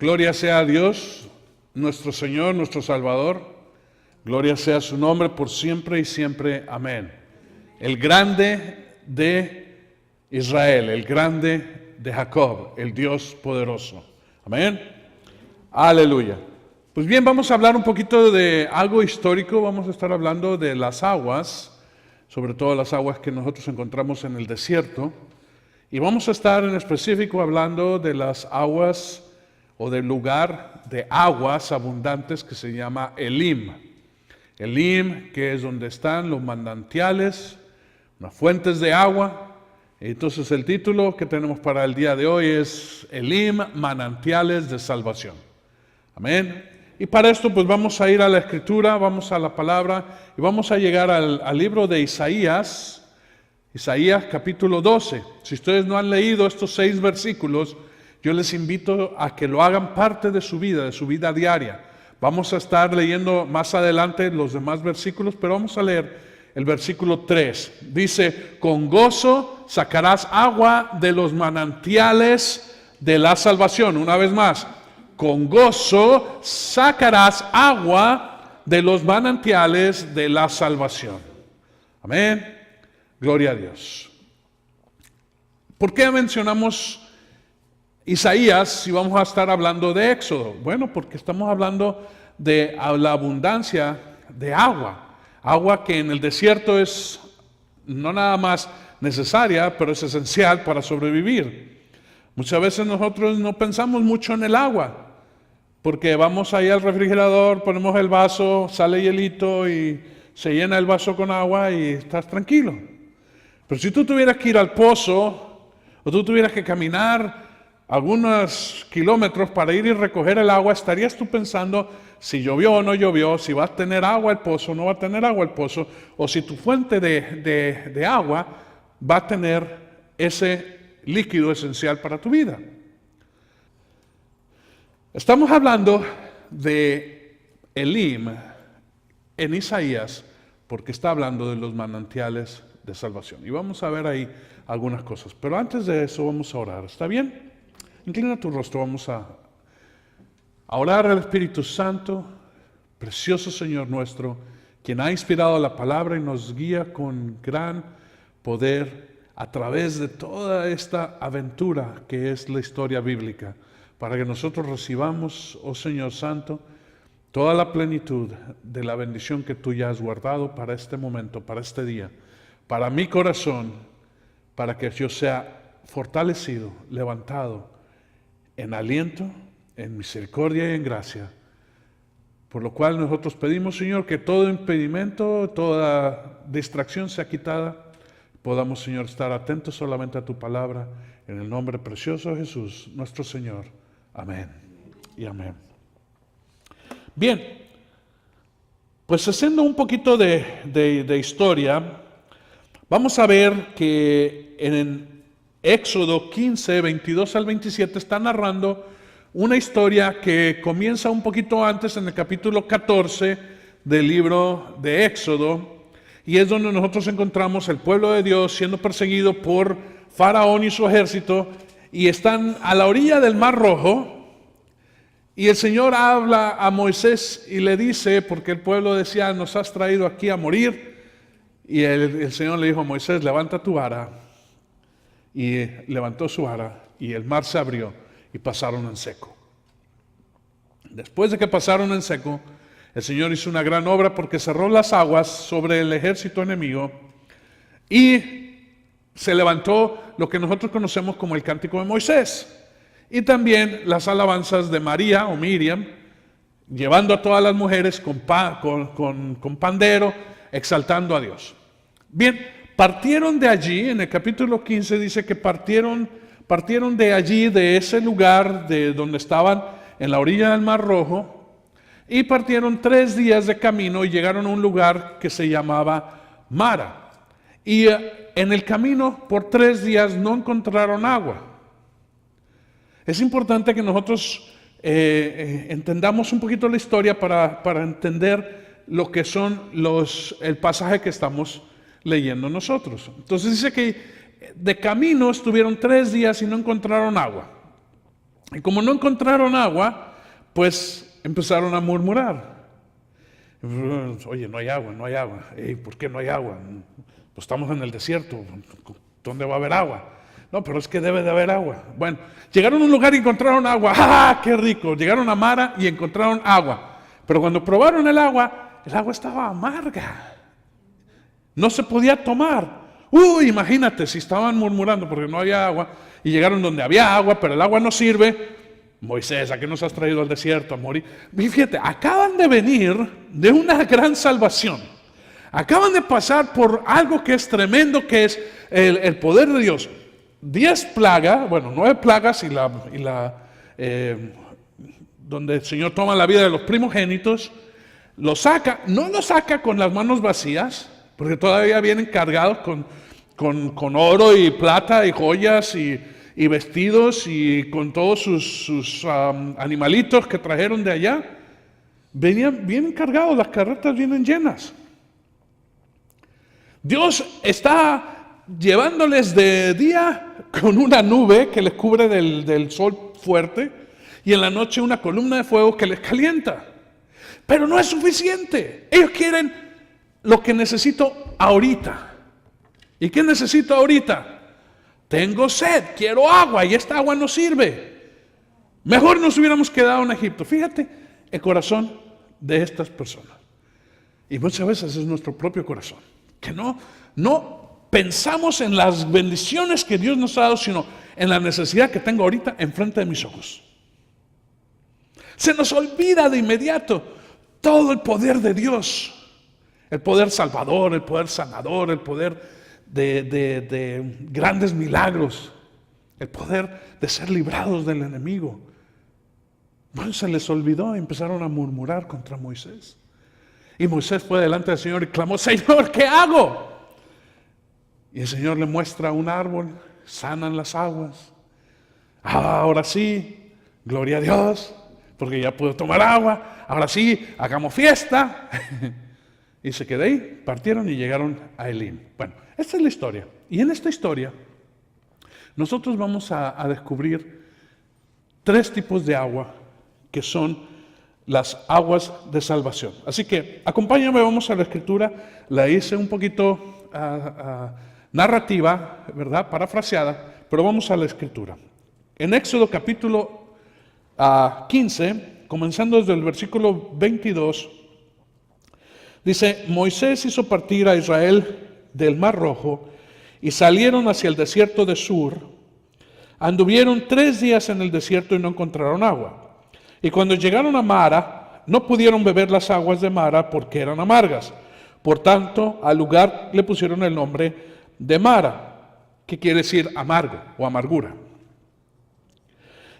Gloria sea a Dios, nuestro Señor, nuestro Salvador. Gloria sea su nombre por siempre y siempre. Amén. El grande de Israel, el grande de Jacob, el Dios poderoso. Amén. Aleluya. Pues bien, vamos a hablar un poquito de algo histórico. Vamos a estar hablando de las aguas, sobre todo las aguas que nosotros encontramos en el desierto. Y vamos a estar en específico hablando de las aguas o del lugar de aguas abundantes que se llama Elim. Elim, que es donde están los manantiales, las fuentes de agua. Entonces el título que tenemos para el día de hoy es Elim, manantiales de salvación. Amén. Y para esto pues vamos a ir a la Escritura, vamos a la palabra y vamos a llegar al libro de Isaías capítulo 12. Si ustedes no han leído estos 6 versículos, yo les invito a que lo hagan parte de su vida diaria. Vamos a estar leyendo más adelante los demás versículos, pero vamos a leer el versículo 3. Dice, con gozo sacarás agua de los manantiales de la salvación. Una vez más, con gozo sacarás agua de los manantiales de la salvación. Amén. Gloria a Dios. ¿Por qué mencionamos Isaías si vamos a estar hablando de Éxodo? Bueno, porque estamos hablando de la abundancia de agua. Agua que en el desierto es no nada más necesaria, pero es esencial para sobrevivir. Muchas veces nosotros no pensamos mucho en el agua, porque vamos ahí al refrigerador, ponemos el vaso, sale hielito y se llena el vaso con agua y estás tranquilo. Pero si tú tuvieras que ir al pozo, o tú tuvieras que caminar algunos kilómetros para ir y recoger el agua, estarías tú pensando si llovió o no llovió, si va a tener agua el pozo o no va a tener agua el pozo, o si tu fuente de agua va a tener ese líquido esencial para tu vida. Estamos hablando de Elim en Isaías porque está hablando de los manantiales de salvación. Y vamos a ver ahí algunas cosas. Pero antes de eso vamos a orar. ¿Está bien? Inclina tu rostro. Vamos a orar al Espíritu Santo, precioso Señor nuestro, quien ha inspirado la palabra y nos guía con gran poder a través de toda esta aventura que es la historia bíblica, para que nosotros recibamos, oh Señor Santo, toda la plenitud de la bendición que tú ya has guardado para este momento, para este día, para mi corazón, para que yo sea fortalecido, levantado en aliento, en misericordia y en gracia. Por lo cual nosotros pedimos, Señor, que todo impedimento, toda distracción sea quitada. Podamos, Señor, estar atentos solamente a tu palabra. En el nombre precioso de Jesús, nuestro Señor. Amén y amén. Bien, pues haciendo un poquito de historia, vamos a ver que en Éxodo 15, 22 al 27 está narrando una historia que comienza un poquito antes en el capítulo 14 del libro de Éxodo, y es donde nosotros encontramos el pueblo de Dios siendo perseguido por Faraón y su ejército, y están a la orilla del Mar Rojo, y el Señor habla a Moisés y le dice, porque el pueblo decía, nos has traído aquí a morir, y el Señor le dijo a Moisés, levanta tu vara, y levantó su vara, y el mar se abrió, y pasaron en seco. Después de que pasaron en seco, el Señor hizo una gran obra porque cerró las aguas sobre el ejército enemigo, y se levantó lo que nosotros conocemos como el Cántico de Moisés, y también las alabanzas de María o Miriam, llevando a todas las mujeres con pandero, exaltando a Dios. Bien, partieron de allí, en el capítulo 15 dice que partieron de allí, de ese lugar de donde estaban en la orilla del Mar Rojo, y partieron 3 días de camino y llegaron a un lugar que se llamaba Mara. Y en el camino por 3 días no encontraron agua. Es importante que nosotros entendamos un poquito la historia para entender lo que son el pasaje que estamos leyendo nosotros. Entonces dice que de camino estuvieron 3 días y no encontraron agua. Y como no encontraron agua, pues empezaron a murmurar. Oye, no hay agua, no hay agua. Ey, ¿por qué no hay agua? Pues estamos en el desierto, ¿dónde va a haber agua? No, pero es que debe de haber agua. Bueno, llegaron a un lugar y encontraron agua. ¡Ah, qué rico! Llegaron a Mara y encontraron agua. Pero cuando probaron el agua estaba amarga. No se podía tomar. Imagínate si estaban murmurando porque no había agua y llegaron donde había agua, pero el agua no sirve. Moisés, ¿a qué nos has traído al desierto a morir? Y fíjate, acaban de venir de una gran salvación. Acaban de pasar por algo que es tremendo, que es el poder de Dios. 10 plagas, bueno, 9 plagas donde el Señor toma la vida de los primogénitos, lo saca, no lo saca con las manos vacías, porque todavía vienen cargados con oro y plata y joyas y vestidos y con todos sus animalitos que trajeron de allá. Vienen cargados, las carretas vienen llenas. Dios está llevándoles de día con una nube que les cubre del sol fuerte y en la noche una columna de fuego que les calienta. Pero no es suficiente. Ellos quieren lo que necesito ahorita. ¿Y qué necesito ahorita? Tengo sed, quiero agua y esta agua no sirve. Mejor nos hubiéramos quedado en Egipto. Fíjate el corazón de estas personas. Y muchas veces es nuestro propio corazón. Que no pensamos en las bendiciones que Dios nos ha dado, sino en la necesidad que tengo ahorita enfrente de mis ojos. Se nos olvida de inmediato todo el poder de Dios. El poder salvador, el poder sanador, el poder de grandes milagros, el poder de ser librados del enemigo. Bueno, se les olvidó y empezaron a murmurar contra Moisés. Y Moisés fue delante del Señor y clamó: Señor, ¿qué hago? Y el Señor le muestra un árbol, sanan las aguas. Ahora sí, gloria a Dios, porque ya puedo tomar agua. Ahora sí, hagamos fiesta. Y se quedó ahí, partieron y llegaron a Elim. Bueno, esta es la historia. Y en esta historia, nosotros vamos a descubrir 3 tipos de agua que son las aguas de salvación. Así que acompáñame, vamos a la escritura. La hice un poquito narrativa, ¿verdad? Parafraseada, pero vamos a la escritura. En Éxodo capítulo 15, comenzando desde el versículo 22, dice: Moisés hizo partir a Israel del Mar Rojo y salieron hacia el desierto de Sur. Anduvieron 3 días en el desierto y no encontraron agua. Y cuando llegaron a Mara, no pudieron beber las aguas de Mara porque eran amargas. Por tanto, al lugar le pusieron el nombre de Mara, que quiere decir amargo o amargura.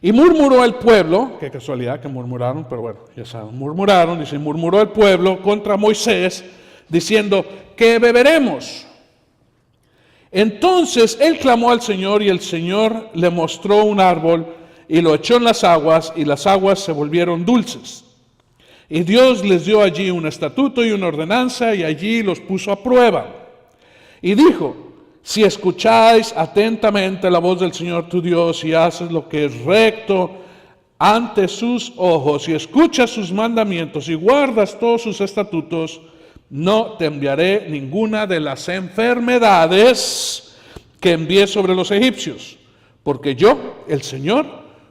Y murmuró el pueblo, qué casualidad que murmuraron, pero bueno, ya saben, murmuraron, dice, murmuró el pueblo contra Moisés, diciendo: ¿qué beberemos? Entonces él clamó al Señor y el Señor le mostró un árbol y lo echó en las aguas y las aguas se volvieron dulces. Y Dios les dio allí un estatuto y una ordenanza y allí los puso a prueba. Y dijo: si escucháis atentamente la voz del Señor tu Dios y haces lo que es recto ante sus ojos y escuchas sus mandamientos y guardas todos sus estatutos, no te enviaré ninguna de las enfermedades que envié sobre los egipcios, porque yo, el Señor,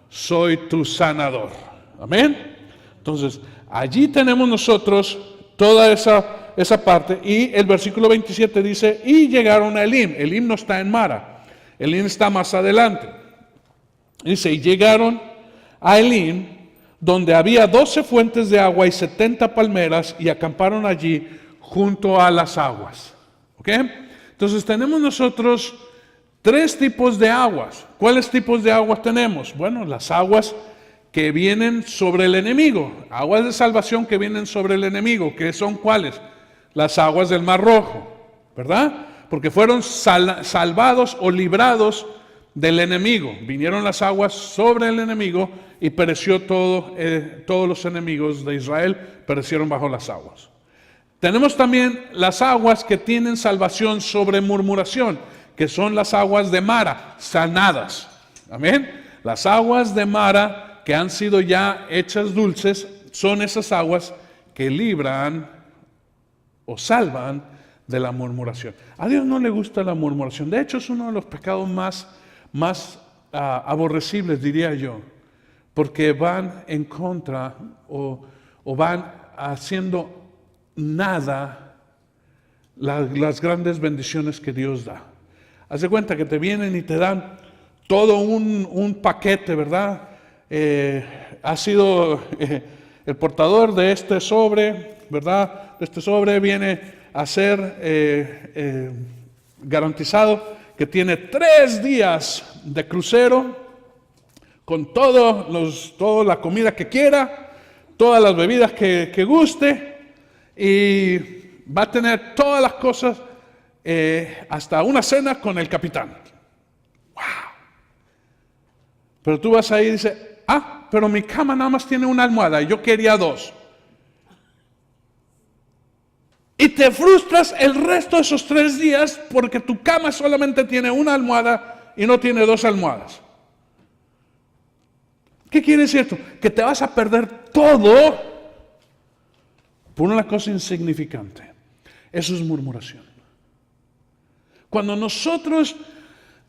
soy tu sanador. Amén. Entonces, allí tenemos nosotros toda esa parte. Y el versículo 27 dice: y llegaron a Elim. Elim no está en Mara, Elim está más adelante. Dice: y llegaron a Elim, donde había 12 fuentes de agua y 70 palmeras, y acamparon allí junto a las aguas. ¿Ok? Entonces tenemos nosotros 3 tipos de aguas. ¿Cuáles tipos de aguas tenemos? Bueno, las aguas que vienen sobre el enemigo, aguas de salvación que vienen sobre el enemigo, que son ¿cuáles? Las aguas del Mar Rojo, ¿verdad? Porque fueron salvados o librados del enemigo. Vinieron las aguas sobre el enemigo y pereció todos los enemigos de Israel, perecieron bajo las aguas. Tenemos también las aguas que tienen salvación sobre murmuración, que son las aguas de Mara, sanadas. Amén. Las aguas de Mara, que han sido ya hechas dulces, son esas aguas que libran o salvan de la murmuración. A Dios no le gusta la murmuración. De hecho, es uno de los pecados más aborrecibles, diría yo, porque van en contra o van haciendo nada las grandes bendiciones que Dios da. Haz de cuenta que te vienen y te dan todo un paquete, ¿verdad? Ha sido el portador de este sobre, ¿verdad? De este sobre viene a ser garantizado que tiene 3 días de crucero con toda la comida que quiera, todas las bebidas que guste, y va a tener todas las cosas, hasta una cena con el capitán. ¡Wow! Pero tú vas ahí y dices, pero mi cama nada más tiene una almohada y yo quería 2. Y te frustras el resto de esos 3 días porque tu cama solamente tiene una almohada y no tiene 2 almohadas. ¿Qué quiere decir esto? Que te vas a perder todo por una cosa insignificante. Eso es murmuración. Cuando nosotros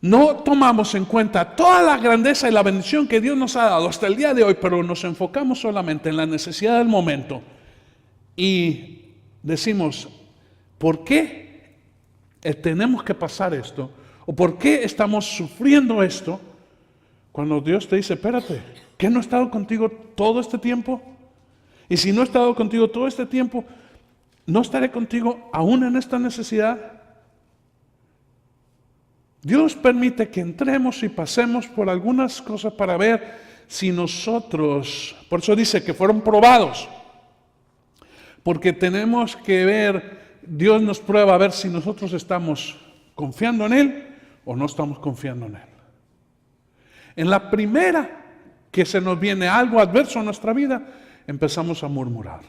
no tomamos en cuenta toda la grandeza y la bendición que Dios nos ha dado hasta el día de hoy, pero nos enfocamos solamente en la necesidad del momento y decimos, ¿por qué tenemos que pasar esto? ¿O por qué estamos sufriendo esto? Cuando Dios te dice, espérate, ¿qué no he estado contigo todo este tiempo? Y si no he estado contigo todo este tiempo, ¿no estaré contigo aún en esta necesidad? Dios permite que entremos y pasemos por algunas cosas para ver si nosotros, por eso dice que fueron probados, porque tenemos que ver, Dios nos prueba a ver si nosotros estamos confiando en Él o no estamos confiando en Él. En la primera que se nos viene algo adverso a nuestra vida, empezamos a murmurar.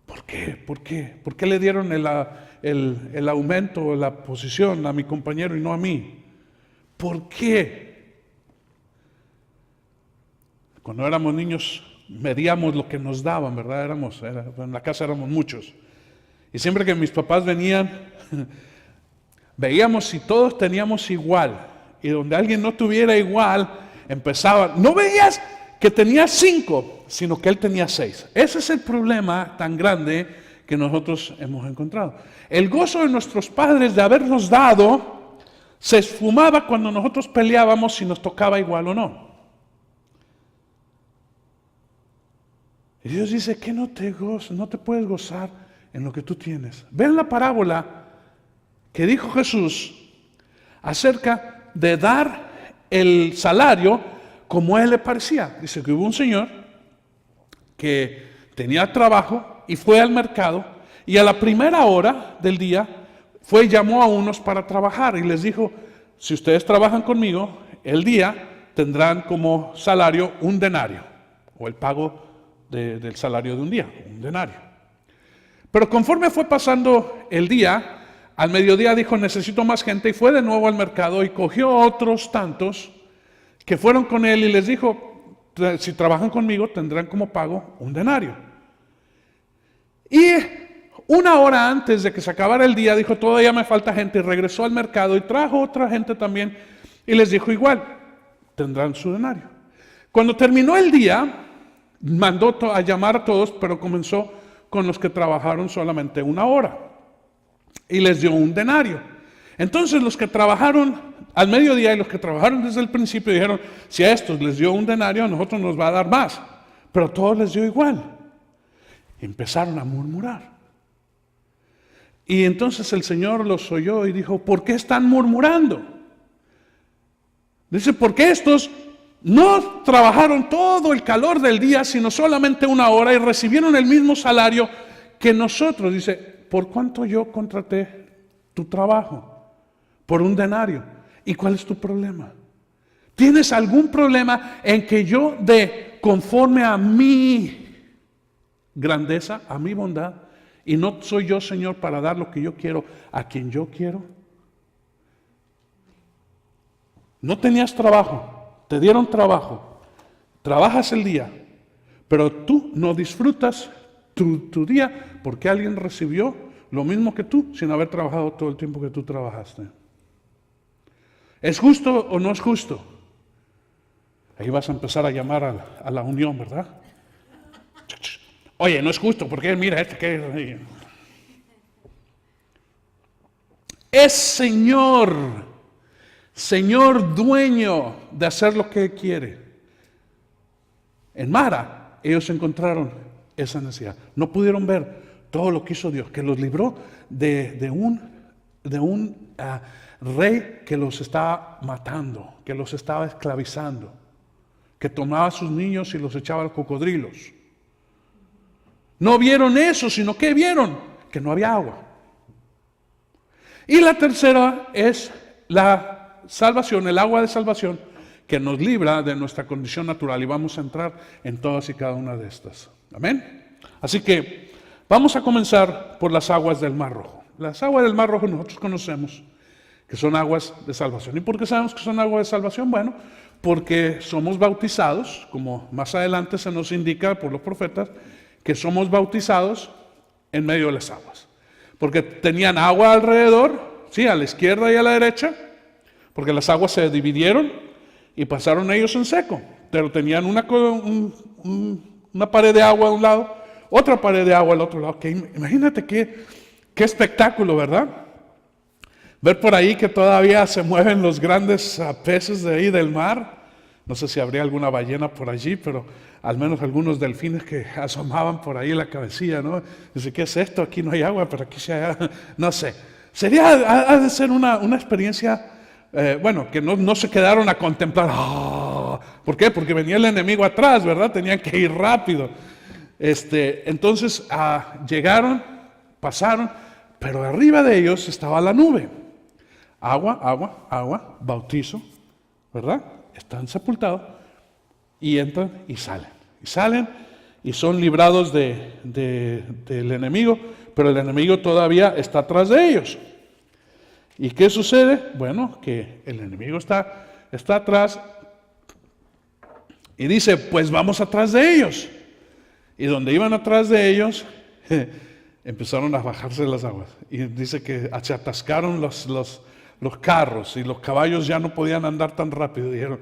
¿Por qué? ¿Por qué? ¿Por qué le dieron el aumento o la posición a mi compañero y no a mí? ¿Por qué? Cuando éramos niños medíamos lo que nos daban, ¿verdad? En la casa éramos muchos. Y siempre que mis papás venían, veíamos si todos teníamos igual. Y donde alguien no tuviera igual, empezaba. No veías que tenía 5, sino que él tenía 6. Ese es el problema tan grande que nosotros hemos encontrado. El gozo de nuestros padres de habernos dado se esfumaba cuando nosotros peleábamos si nos tocaba igual o no. Y Dios dice que no te puedes gozar en lo que tú tienes. Vean la parábola que dijo Jesús acerca de dar el salario como a él le parecía. Dice que hubo un señor que tenía trabajo y fue al mercado y a la primera hora del día fue y llamó a unos para trabajar y les dijo, si ustedes trabajan conmigo, el día tendrán como salario un denario o el pago del salario de un día, un denario. Pero conforme fue pasando el día, al mediodía dijo, necesito más gente, y fue de nuevo al mercado y cogió otros tantos que fueron con él y les dijo, si trabajan conmigo tendrán como pago un denario. Y una hora antes de que se acabara el día dijo, todavía me falta gente, y regresó al mercado y trajo otra gente también y les dijo igual, tendrán su denario. Cuando terminó el día, mandó a llamar a todos, pero comenzó con los que trabajaron solamente una hora y les dio un denario. Entonces los que trabajaron al mediodía y los que trabajaron desde el principio dijeron, si a estos les dio un denario, a nosotros nos va a dar más, pero a todos les dio igual. Empezaron a murmurar. Y entonces el Señor los oyó y dijo, ¿por qué están murmurando? Dice, porque estos no trabajaron todo el calor del día, sino solamente una hora y recibieron el mismo salario que nosotros. Dice, ¿por cuánto yo contraté tu trabajo? Por un denario. ¿Y cuál es tu problema? ¿Tienes algún problema en que yo dé conforme a mi grandeza, a mi bondad, y no soy yo, Señor, para dar lo que yo quiero a quien yo quiero? no tenías trabajo, te dieron trabajo, trabajas el día, pero tú no disfrutas tu día porque alguien recibió lo mismo que tú sin haber trabajado todo el tiempo que tú trabajaste. ¿Es justo o no es justo? Ahí vas a empezar a llamar a la unión, ¿verdad? Oye, no es justo, porque mira, que es Señor dueño de hacer lo que quiere. En Mara, ellos encontraron esa necesidad. No pudieron ver todo lo que hizo Dios, que los libró de un rey que los estaba matando, que los estaba esclavizando, que tomaba a sus niños y los echaba a los cocodrilos. No vieron eso, sino que vieron que no había agua. Y la tercera es la salvación, el agua de salvación, que nos libra de nuestra condición natural. Y vamos a entrar en todas y cada una de estas. Amén. Así que vamos a comenzar por las aguas del Mar Rojo. Las aguas del Mar Rojo nosotros conocemos que son aguas de salvación. ¿Y por qué sabemos que son aguas de salvación? Bueno, porque somos bautizados, como más adelante se nos indica por los profetas, que somos bautizados en medio de las aguas. Porque tenían agua alrededor, sí, a la izquierda y a la derecha, porque las aguas se dividieron y pasaron ellos en seco. Pero tenían una pared de agua a un lado, otra pared de agua al otro lado. Que imagínate qué espectáculo, ¿verdad? Ver por ahí que todavía se mueven los grandes peces de ahí del mar. No sé si habría alguna ballena por allí, pero al menos algunos delfines que asomaban por ahí la cabecilla, ¿no? Dice, ¿qué es esto? Aquí no hay agua, pero aquí sí hay agua. No sé. Ha de ser una experiencia, que no se quedaron a contemplar. ¡Oh! ¿Por qué? Porque venía el enemigo atrás, ¿verdad? Tenían que ir rápido. Entonces llegaron, pasaron, pero arriba de ellos estaba la nube. Agua, bautizo, ¿verdad? Están sepultados y entran y salen. Y salen y son librados del enemigo, pero el enemigo todavía está atrás de ellos. ¿Y qué sucede? Bueno, que el enemigo está atrás y dice, pues vamos atrás de ellos. Y donde iban atrás de ellos, empezaron a bajarse las aguas. Y dice que se atascaron los carros y los caballos ya no podían andar tan rápido. Dijeron,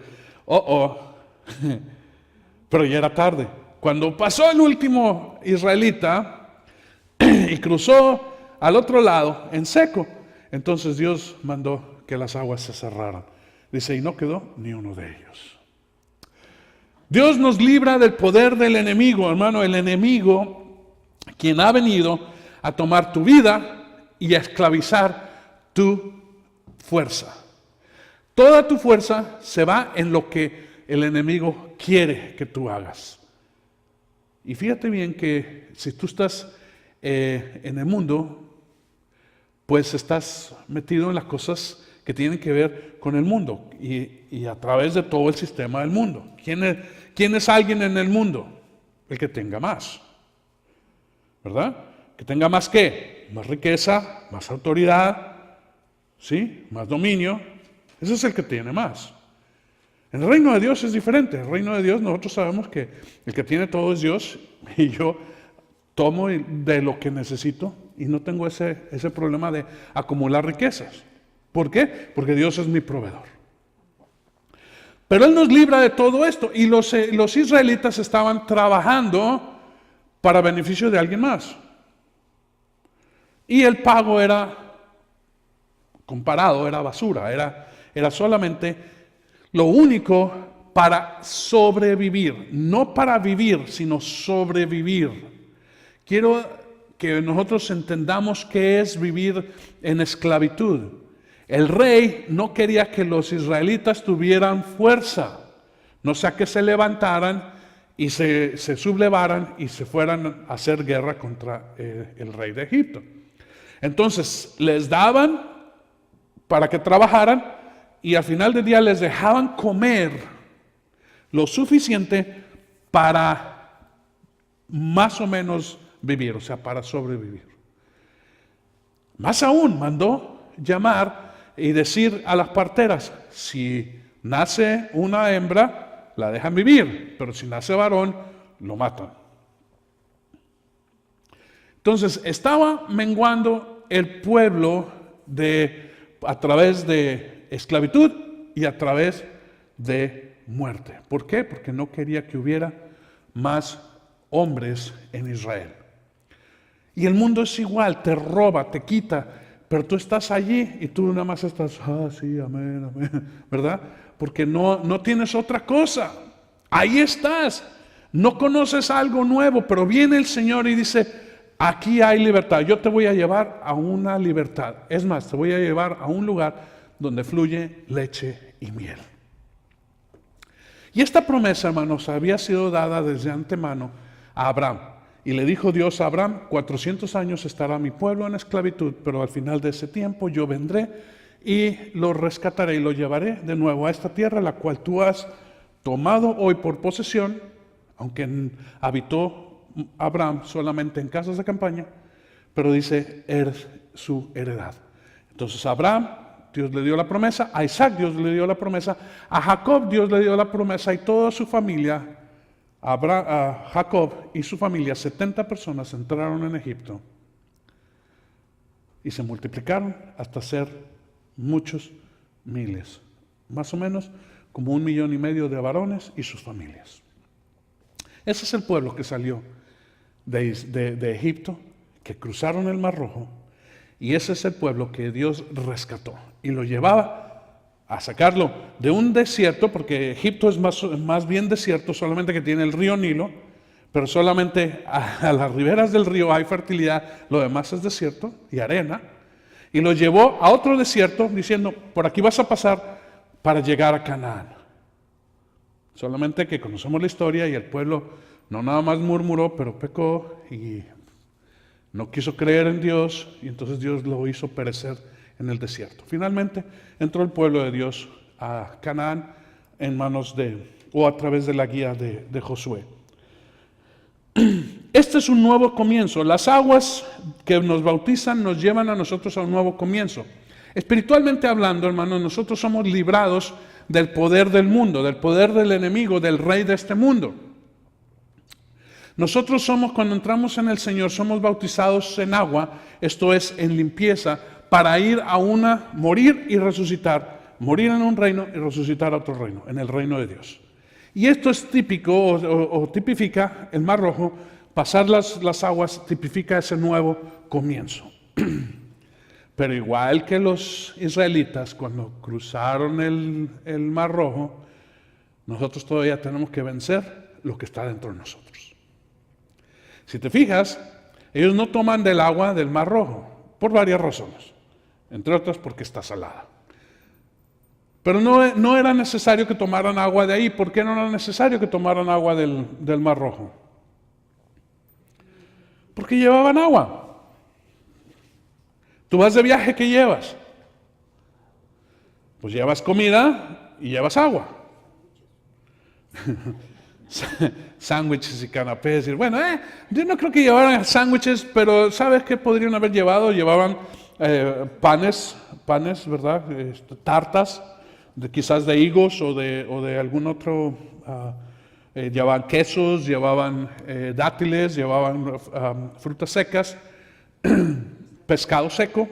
pero ya era tarde. Cuando pasó el último israelita y cruzó al otro lado en seco, entonces Dios mandó que las aguas se cerraran. Dice, y no quedó ni uno de ellos. Dios nos libra del poder del enemigo, hermano. El enemigo, quien ha venido a tomar tu vida y a esclavizar tu fuerza. Toda tu fuerza se va en lo que el enemigo quiere que tú hagas. Y fíjate bien que si tú estás en el mundo, pues estás metido en las cosas que tienen que ver con el mundo y a través de todo el sistema del mundo. ¿Quién es alguien en el mundo? El que tenga más, ¿verdad? Que tenga más ¿qué? Más riqueza, más autoridad, ¿sí? Más dominio. Ese es el que tiene más. En el reino de Dios es diferente. En el reino de Dios nosotros sabemos que el que tiene todo es Dios y yo tomo de lo que necesito y no tengo ese problema de acumular riquezas. ¿Por qué? Porque Dios es mi proveedor. Pero Él nos libra de todo esto y los israelitas estaban trabajando para beneficio de alguien más. Y el pago era comparado, era basura, era solamente lo único para sobrevivir, no para vivir, sino sobrevivir. Quiero que nosotros entendamos qué es vivir en esclavitud. El rey no quería que los israelitas tuvieran fuerza, no sea que se levantaran y se sublevaran y se fueran a hacer guerra contra el rey de Egipto. Entonces les daban para que trabajaran y al final del día les dejaban comer lo suficiente para más o menos vivir, o sea, para sobrevivir. Más aún, mandó llamar y decir a las parteras, si nace una hembra, la dejan vivir, pero si nace varón, lo matan. Entonces, estaba menguando el pueblo a través de esclavitud y a través de muerte. ¿Por qué? Porque no quería que hubiera más hombres en Israel. Y el mundo es igual, te roba, te quita, pero tú estás allí y tú nada más estás, sí, amén, amén, ¿verdad? Porque no tienes otra cosa. Ahí estás. No conoces algo nuevo, pero viene el Señor y dice, aquí hay libertad. Yo te voy a llevar a una libertad. Es más, te voy a llevar a un lugar donde fluye leche y miel. Y esta promesa, hermanos, había sido dada desde antemano a Abraham. Y le dijo Dios a Abraham, 400 años estará mi pueblo en esclavitud, pero al final de ese tiempo yo vendré y lo rescataré y lo llevaré de nuevo a esta tierra, la cual tú has tomado hoy por posesión, aunque habitó Abraham solamente en casas de campaña, pero dice, eres su heredad. Entonces Abraham, Dios le dio la promesa, a Isaac Dios le dio la promesa, a Jacob Dios le dio la promesa y toda su familia, a Jacob y su familia, 70 personas entraron en Egipto y se multiplicaron hasta ser muchos miles, más o menos como 1,5 millones de varones y sus familias. Ese es el pueblo que salió de Egipto, que cruzaron el Mar Rojo, y ese es el pueblo que Dios rescató y lo llevaba a sacarlo de un desierto, porque Egipto es más bien desierto, solamente que tiene el río Nilo, pero solamente a las riberas del río hay fertilidad, lo demás es desierto y arena, y lo llevó a otro desierto diciendo, por aquí vas a pasar para llegar a Canaán. Solamente que conocemos la historia y el pueblo no nada más murmuró, pero pecó y no quiso creer en Dios, y entonces Dios lo hizo perecer en el desierto. Finalmente entró el pueblo de Dios a Canaán en manos o a través de la guía de Josué. Este es un nuevo comienzo. Las aguas que nos bautizan nos llevan a nosotros a un nuevo comienzo. Espiritualmente hablando, hermanos, nosotros somos librados del poder del mundo, del poder del enemigo, del rey de este mundo. Nosotros cuando entramos en el Señor, somos bautizados en agua, esto es, en limpieza, para ir a morir y resucitar, morir en un reino y resucitar a otro reino, en el reino de Dios. Y esto es típico o tipifica el Mar Rojo, pasar las aguas tipifica ese nuevo comienzo. Pero igual que los israelitas, cuando cruzaron el Mar Rojo, nosotros todavía tenemos que vencer lo que está dentro de nosotros. Si te fijas, ellos no toman del agua del Mar Rojo, por varias razones, entre otras porque está salada. Pero no era necesario que tomaran agua de ahí. ¿Por qué no era necesario que tomaran agua del Mar Rojo? Porque llevaban agua. Tú vas de viaje, ¿qué llevas? Pues llevas comida y llevas agua. Sándwiches y canapés. Bueno, yo no creo que llevaran sándwiches, pero ¿sabes qué podrían haber llevado? Llevaban panes, ¿verdad? Tartas, quizás de higos o de algún otro. Llevaban quesos, llevaban dátiles, llevaban frutas secas, pescado seco,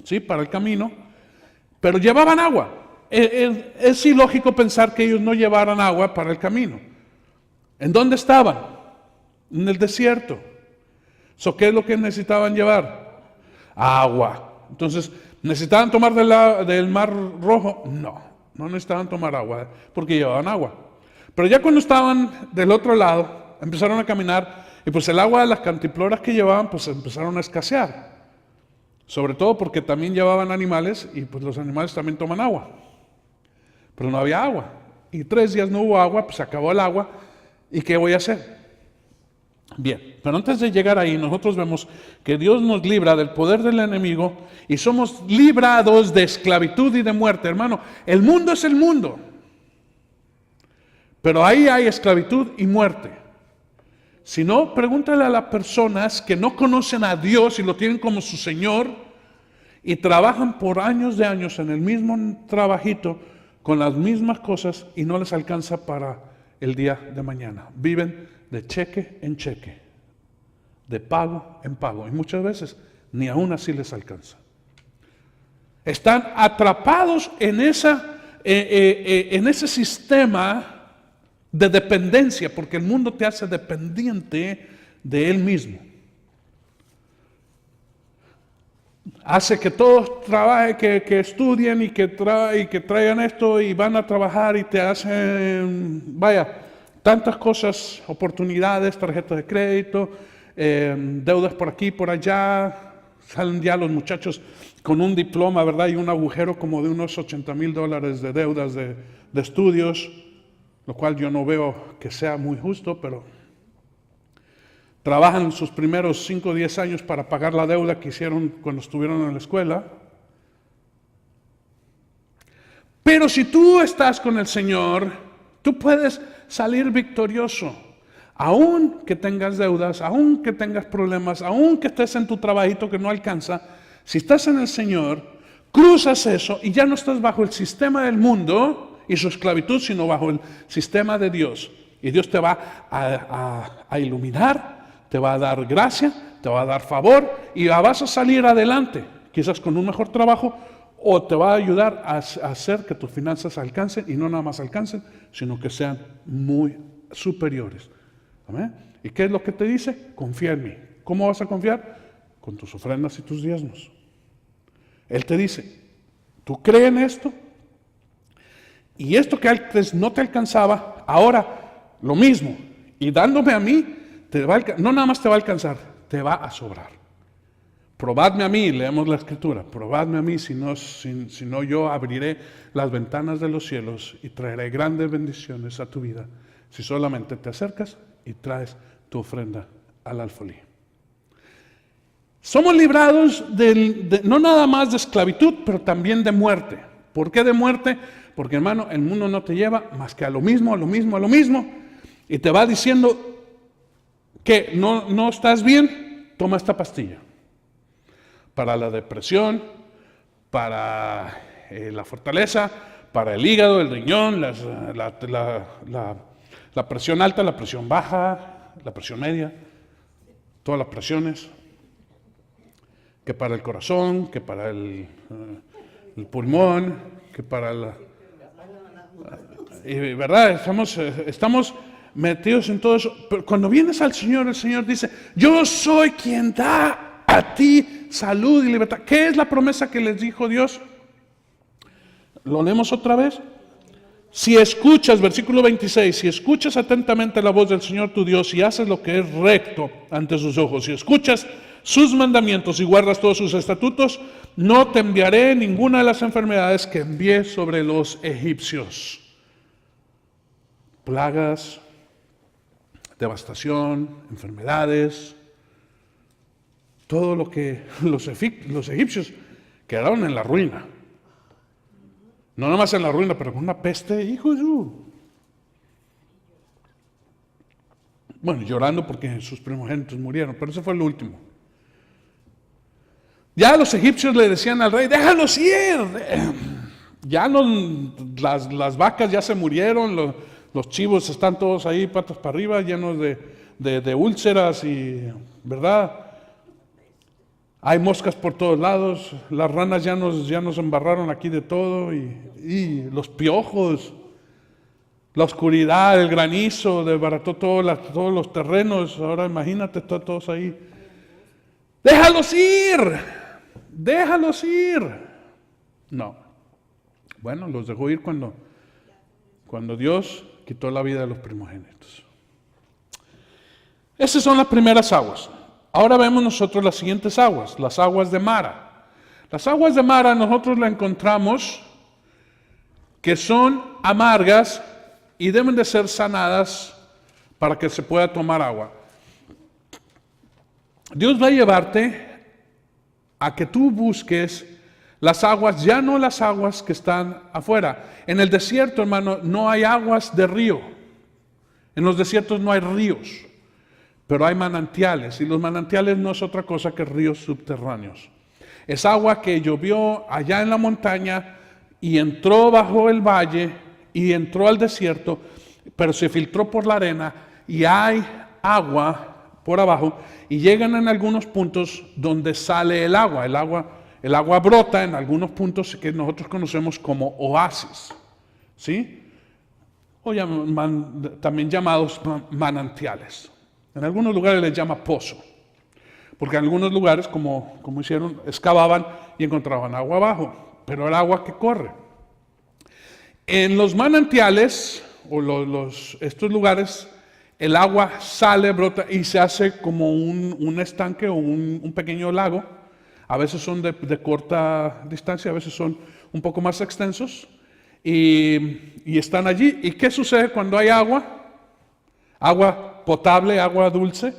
¿sí? Para el camino, pero llevaban agua. Es ilógico pensar que ellos no llevaran agua para el camino. ¿En dónde estaban? En el desierto. ¿Qué es lo que necesitaban llevar? Agua. Entonces, ¿necesitaban tomar del Mar Rojo? No necesitaban tomar agua, porque llevaban agua. Pero ya cuando estaban del otro lado, empezaron a caminar, y pues el agua de las cantimploras que llevaban, pues empezaron a escasear. Sobre todo porque también llevaban animales, y pues los animales también toman agua. Pero no había agua. Y 3 días no hubo agua, pues se acabó el agua. ¿Y qué voy a hacer? Bien, pero antes de llegar ahí, nosotros vemos que Dios nos libra del poder del enemigo y somos librados de esclavitud y de muerte. Hermano, el mundo es el mundo. Pero ahí hay esclavitud y muerte. Si no, pregúntale a las personas que no conocen a Dios y lo tienen como su Señor y trabajan por años de años en el mismo trabajito, con las mismas cosas y no les alcanza para el día de mañana. Viven de cheque en cheque, de pago en pago, y muchas veces ni aún así les alcanza. Están atrapados en ese sistema de dependencia, porque el mundo te hace dependiente de él mismo. Hace que todos trabajen, que estudien y que traigan esto y van a trabajar y te hacen, tantas cosas, oportunidades, tarjetas de crédito, deudas por aquí, por allá. Salen ya los muchachos con un diploma, ¿verdad? Y un agujero como de unos $80,000 de deudas de estudios, lo cual yo no veo que sea muy justo, pero trabajan sus primeros 5 o 10 años para pagar la deuda que hicieron cuando estuvieron en la escuela. Pero si tú estás con el Señor, tú puedes salir victorioso. Aún que tengas deudas, aún que tengas problemas, aún que estés en tu trabajito que no alcanza, si estás en el Señor, cruzas eso y ya no estás bajo el sistema del mundo y su esclavitud, sino bajo el sistema de Dios. Y Dios te va a iluminar, te va a dar gracia, te va a dar favor y vas a salir adelante, quizás con un mejor trabajo, o te va a ayudar a hacer que tus finanzas alcancen, y no nada más alcancen, sino que sean muy superiores. ¿Amén? ¿Y qué es lo que te dice? Confía en mí. ¿Cómo vas a confiar? Con tus ofrendas y tus diezmos. Él te dice, ¿tú crees en esto? Y esto que antes no te alcanzaba, ahora lo mismo. Y dándome a mí, no nada más te va a alcanzar, te va a sobrar. Probadme a mí, leemos la Escritura, probadme a mí, si no yo abriré las ventanas de los cielos y traeré grandes bendiciones a tu vida, si solamente te acercas y traes tu ofrenda al alfolí. Somos librados no nada más de esclavitud, pero también de muerte. ¿Por qué de muerte? Porque, hermano, el mundo no te lleva más que a lo mismo, y te va diciendo que no estás bien, toma esta pastilla. Para la depresión, para la fortaleza, para el hígado, el riñón, la presión alta, la presión baja, la presión media, todas las presiones, que para el corazón, que para el pulmón, que para ¿verdad? Estamos metidos en todo eso, pero cuando vienes al Señor, el Señor dice, yo soy quien da a ti salud y libertad. ¿Qué es la promesa que les dijo Dios? ¿Lo leemos otra vez? Si escuchas, versículo 26, si escuchas atentamente la voz del Señor tu Dios y haces lo que es recto ante sus ojos, si escuchas sus mandamientos y guardas todos sus estatutos, no te enviaré ninguna de las enfermedades que envié sobre los egipcios. Plagas, devastación, enfermedades, todo lo que los egipcios quedaron en la ruina. No nomás en la ruina, pero con una peste, hijo de su. Bueno, llorando porque sus primogénitos murieron, pero eso fue lo último. Ya los egipcios le decían al rey, déjanos ir. Ya las vacas ya se murieron, los chivos están todos ahí, patas para arriba, llenos de úlceras y, ¿verdad? Hay moscas por todos lados, las ranas ya nos embarraron aquí de todo y los piojos, la oscuridad, el granizo, desbarató todos los terrenos. Ahora imagínate, están todos ahí. ¡Déjalos ir! ¡Déjalos ir! No. Bueno, los dejó ir cuando Dios quitó la vida de los primogénitos. Esas son las primeras aguas. Ahora vemos nosotros las siguientes aguas, las aguas de Mara. Las aguas de Mara nosotros las encontramos que son amargas y deben de ser sanadas para que se pueda tomar agua. Dios va a llevarte a que tú busques las aguas, ya no las aguas que están afuera. En el desierto, hermano, no hay aguas de río. En los desiertos no hay ríos, pero hay manantiales, y los manantiales no es otra cosa que ríos subterráneos. Es agua que llovió allá en la montaña y entró bajo el valle y entró al desierto, pero se filtró por la arena y hay agua por abajo y llegan en algunos puntos donde sale el agua. El agua brota en algunos puntos que nosotros conocemos como oasis, ¿sí? O también llamados manantiales. En algunos lugares les llama pozo, porque en algunos lugares, como hicieron, excavaban y encontraban agua abajo, pero era agua que corre. En los manantiales, o estos lugares, el agua sale, brota y se hace como un estanque o un pequeño lago. A veces son de corta distancia, a veces son un poco más extensos. Y están allí. ¿Y qué sucede cuando hay agua? Agua potable, agua dulce.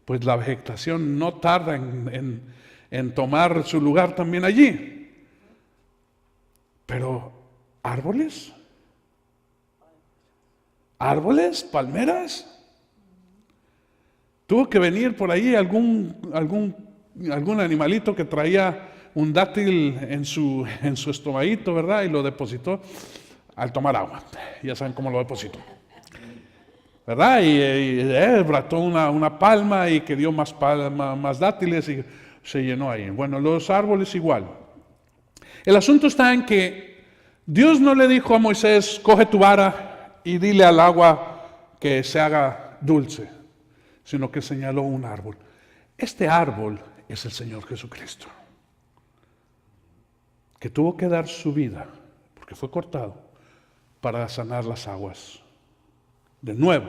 Pues la vegetación no tarda en tomar su lugar también allí. Pero árboles, palmeras. Tuvo que venir por ahí algún animalito que traía un dátil en su estomaguito, ¿verdad? Y lo depositó al tomar agua. Ya saben cómo lo depositó, ¿verdad? Y brotó una palma y que dio más dátiles y se llenó ahí. Bueno, los árboles igual. El asunto está en que Dios no le dijo a Moisés, coge tu vara y dile al agua que se haga dulce, sino que señaló un árbol. Este árbol es el Señor Jesucristo, que tuvo que dar su vida, porque fue cortado, para sanar las aguas. De nuevo,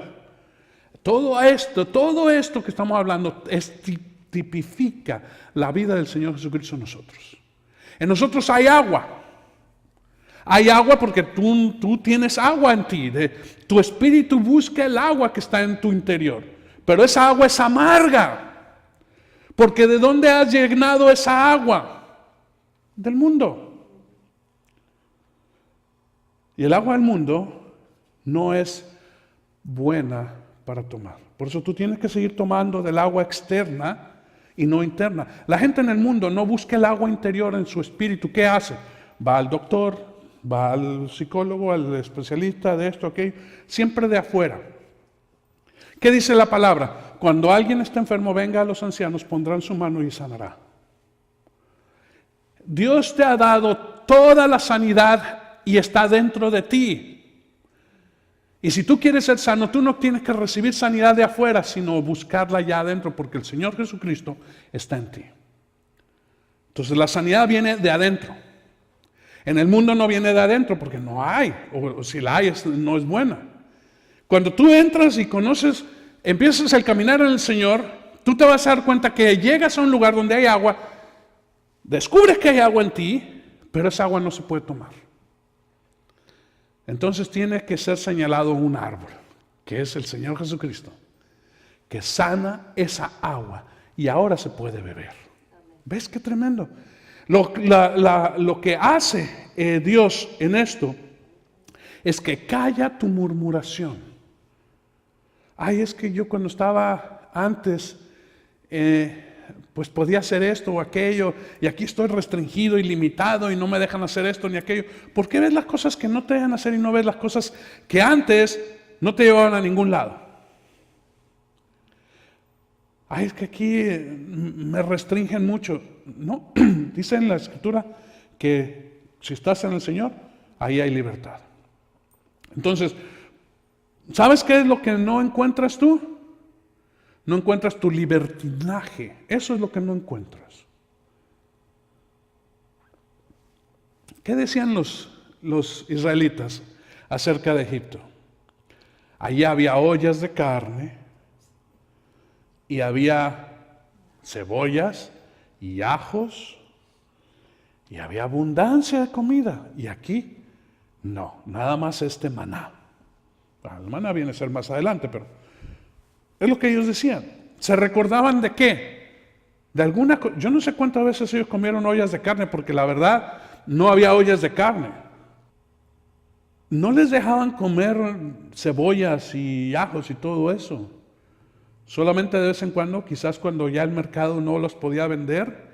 todo esto que estamos hablando tipifica la vida del Señor Jesucristo en nosotros. En nosotros hay agua. Hay agua porque tú tienes agua en ti. Tu espíritu busca el agua que está en tu interior. Pero esa agua es amarga. Porque ¿de dónde has llenado esa agua? Del mundo. Y el agua del mundo no es buena para tomar. Por eso tú tienes que seguir tomando del agua externa y no interna. La gente en el mundo no busca el agua interior en su espíritu. ¿Qué hace? Va al doctor, va al psicólogo, al especialista de esto, aquello, siempre de afuera. ¿Qué dice la palabra? Cuando alguien está enfermo, venga a los ancianos, pondrán su mano y sanará. Dios te ha dado toda la sanidad y está dentro de ti. Y si tú quieres ser sano, tú no tienes que recibir sanidad de afuera, sino buscarla allá adentro, porque el Señor Jesucristo está en ti. Entonces la sanidad viene de adentro. En el mundo no viene de adentro, porque no hay, o si la hay, no es buena. Cuando tú entras y conoces, empiezas el caminar en el Señor, tú te vas a dar cuenta que llegas a un lugar donde hay agua, descubres que hay agua en ti, pero esa agua no se puede tomar. Entonces tiene que ser señalado un árbol, que es el Señor Jesucristo, que sana esa agua y ahora se puede beber. ¿Ves qué tremendo? Lo que hace Dios en esto es que calla tu murmuración. Ay, es que yo cuando estaba antes, pues podía hacer esto o aquello, y aquí estoy restringido y limitado y no me dejan hacer esto ni aquello. ¿Por qué ves las cosas que no te dejan hacer y no ves las cosas que antes no te llevaban a ningún lado? Ay, es que aquí me restringen mucho. No, dice en la Escritura que si estás en el Señor, ahí hay libertad. Entonces, ¿sabes qué es lo que no encuentras tú? No encuentras tu libertinaje. Eso es lo que no encuentras. ¿Qué decían los israelitas acerca de Egipto? Allí había ollas de carne y había cebollas y ajos y había abundancia de comida. Y aquí no, nada más este maná. El maná viene a ser más adelante, pero es lo que ellos decían. ¿Se recordaban de qué? De alguna cosa. Yo no sé cuántas veces ellos comieron ollas de carne, porque la verdad no había ollas de carne. No les dejaban comer cebollas y ajos y todo eso. Solamente de vez en cuando, quizás cuando ya el mercado no los podía vender,